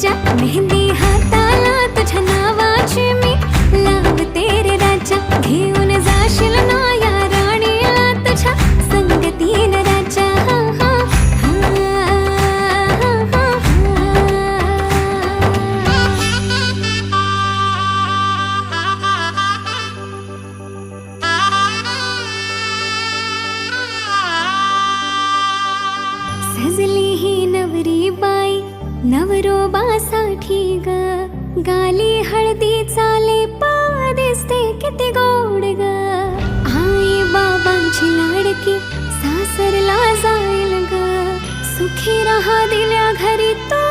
राजा, मेहंदी हाताला तुझ्या नावाची मी लावते रे राजा. घेऊन जाशील ना या राणीला तुझ्या संगतीन राजा. सजली ही नवरी बाई नवरोबासाठी ग, गाली हळदी चाले दिसते किती गोड ग. आई बाबांची लाडकी सासरला जाईल ग, सुखी राहा दिल्या घरी तो